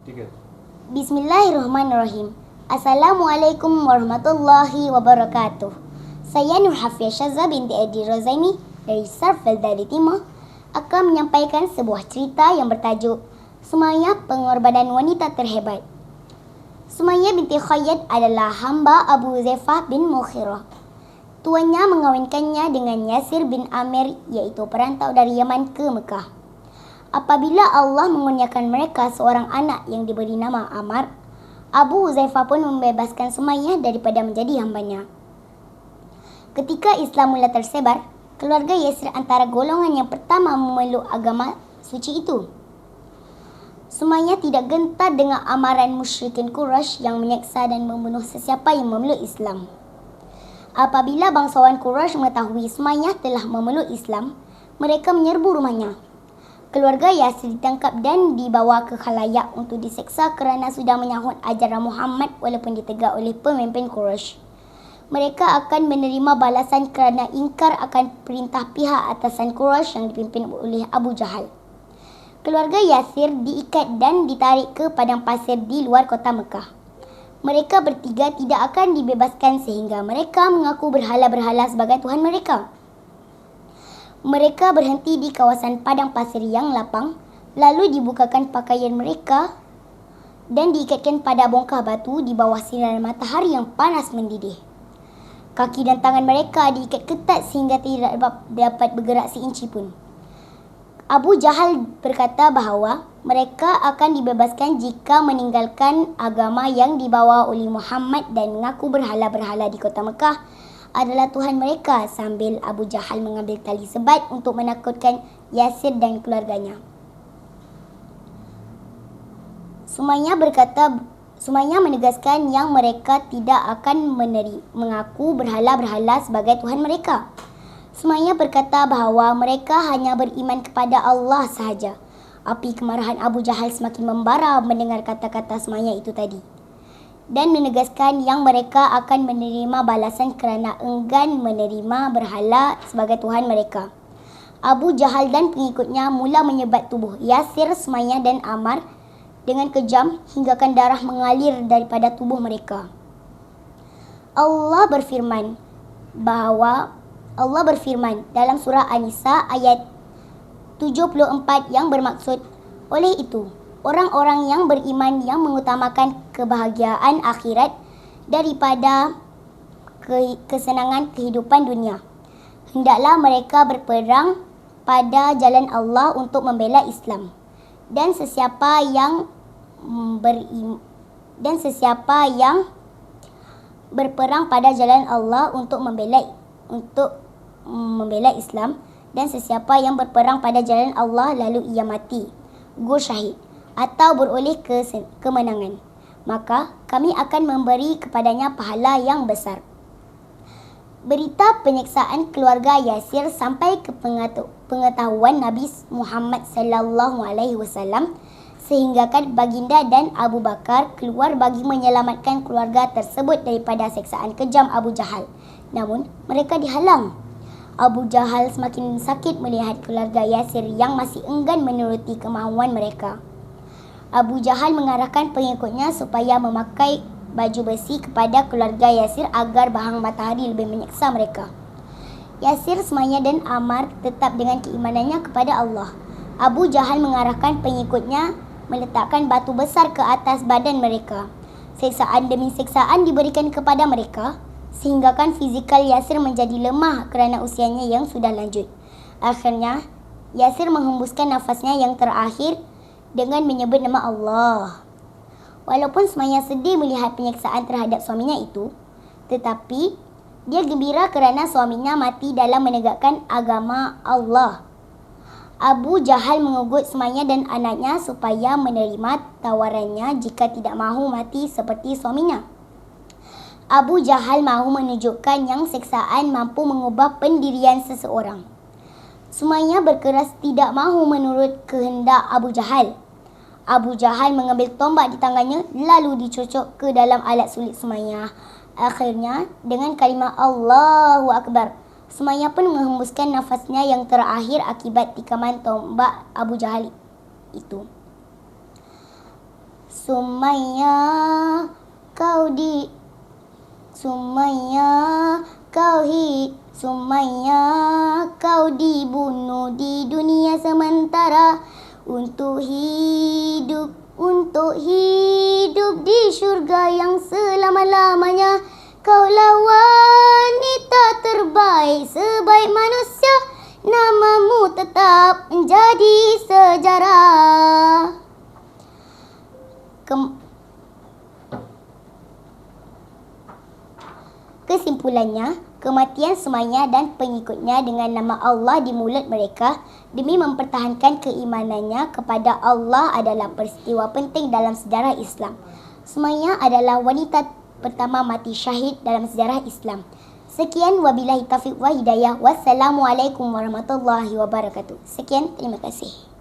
Tiga. Bismillahirrahmanirrahim. Assalamualaikum warahmatullahi wabarakatuh. Saya Nur Hafia Shazza binti Edi Rozaimi dari Sarf Al-Dali Timah akan menyampaikan sebuah cerita yang bertajuk Sumayyah, Pengorbanan Wanita Terhebat. Sumayyah binti Khayyat adalah hamba Abu Huzaifah bin Mughirah. Tuannya mengawinkannya dengan Yasir bin Amir, iaitu perantau dari Yaman ke Mekah. Apabila Allah mengurniakan mereka seorang anak yang diberi nama Ammar, Abu Huzaifah pun membebaskan Sumayyah daripada menjadi hambanya. Ketika Islam mula tersebar, keluarga Yasir antara golongan yang pertama memeluk agama suci itu. Sumayyah tidak gentar dengan amaran musyrikin Quraisy yang menyeksa dan membunuh sesiapa yang memeluk Islam. Apabila bangsawan Quraisy mengetahui Sumayyah telah memeluk Islam, mereka menyerbu rumahnya. Keluarga Yasir ditangkap dan dibawa ke khalayak untuk diseksa kerana sudah menyahut ajaran Muhammad walaupun ditegak oleh pemimpin Quraisy. Mereka akan menerima balasan kerana ingkar akan perintah pihak atasan Quraisy yang dipimpin oleh Abu Jahal. Keluarga Yasir diikat dan ditarik ke padang pasir di luar kota Mekah. Mereka bertiga tidak akan dibebaskan sehingga mereka mengaku berhala-berhala sebagai Tuhan mereka. Mereka berhenti di kawasan padang pasir yang lapang, lalu dibukakan pakaian mereka dan diikatkan pada bongkah batu di bawah sinar matahari yang panas mendidih. Kaki dan tangan mereka diikat ketat sehingga tidak dapat bergerak seinci pun. Abu Jahal berkata bahawa mereka akan dibebaskan jika meninggalkan agama yang dibawa oleh Muhammad dan mengaku berhala-berhala di kota Mekah adalah Tuhan mereka, sambil Abu Jahal mengambil tali sebat untuk menakutkan Yasir dan keluarganya. Sumayyah menegaskan yang mereka tidak akan mengaku berhala-berhala sebagai Tuhan mereka. Sumayyah berkata bahawa mereka hanya beriman kepada Allah sahaja. Api kemarahan Abu Jahal semakin membara mendengar kata-kata Sumayyah itu tadi, dan menegaskan yang mereka akan menerima balasan kerana enggan menerima berhala sebagai Tuhan mereka. Abu Jahal dan pengikutnya mula menyebat tubuh Yasir, Sumayyah dan Ammar dengan kejam hinggakan darah mengalir daripada tubuh mereka. Allah berfirman dalam surah An-Nisa ayat 74 yang bermaksud, oleh itu, orang-orang yang beriman yang mengutamakan kebahagiaan akhirat daripada kesenangan kehidupan dunia, hendaklah mereka berperang pada jalan Allah untuk membela Islam. Dan sesiapa yang berperang pada jalan Allah untuk membela Islam, dan sesiapa yang berperang pada jalan Allah lalu ia mati, gugur syahid atau beroleh kemenangan, maka kami akan memberi kepadanya pahala yang besar. Berita penyiksaan keluarga Yasir sampai ke pengetahuan Nabi Muhammad sallallahu alaihi wasallam, sehinggakan baginda dan Abu Bakar keluar bagi menyelamatkan keluarga tersebut daripada seksaan kejam Abu Jahal. Namun mereka dihalang. Abu Jahal semakin sakit melihat keluarga Yasir yang masih enggan menuruti kemahuan mereka. Abu Jahal mengarahkan pengikutnya supaya memakai baju besi kepada keluarga Yasir agar bahang matahari lebih menyeksa mereka. Yasir, Sumayyah dan Ammar tetap dengan keimanannya kepada Allah. Abu Jahal mengarahkan pengikutnya meletakkan batu besar ke atas badan mereka. Seksaan demi seksaan diberikan kepada mereka, sehinggakan fizikal Yasir menjadi lemah kerana usianya yang sudah lanjut. Akhirnya, Yasir menghembuskan nafasnya yang terakhir dengan menyebut nama Allah. Walaupun Sumayyah sedih melihat penyiksaan terhadap suaminya itu, tetapi dia gembira kerana suaminya mati dalam menegakkan agama Allah. Abu Jahal mengugut Sumayyah dan anaknya supaya menerima tawarannya jika tidak mahu mati seperti suaminya. Abu Jahal mahu menunjukkan yang seksaan mampu mengubah pendirian seseorang. Sumayyah berkeras tidak mahu menurut kehendak Abu Jahal. Abu Jahal mengambil tombak di tangannya lalu dicocok ke dalam alat sulit Sumayyah. Akhirnya, dengan kalimah Allahu Akbar, Sumayyah pun menghembuskan nafasnya yang terakhir akibat tikaman tombak Abu Jahal itu. Sumayya, kau di Sumayya, Sumayya, kau dibunuh di dunia sementara untuk hidup di syurga yang selama-lamanya. Kaulah wanita terbaik sebaik manusia, namamu tetap menjadi sejarah. Kesimpulannya, kematian Sumayya dan pengikutnya dengan nama Allah di mulut mereka demi mempertahankan keimanannya kepada Allah adalah peristiwa penting dalam sejarah Islam. Sumayya adalah wanita pertama mati syahid dalam sejarah Islam. Sekian, wabillahi taufiq wa hidayah. Wassalamualaikum warahmatullahi wabarakatuh. Sekian, terima kasih.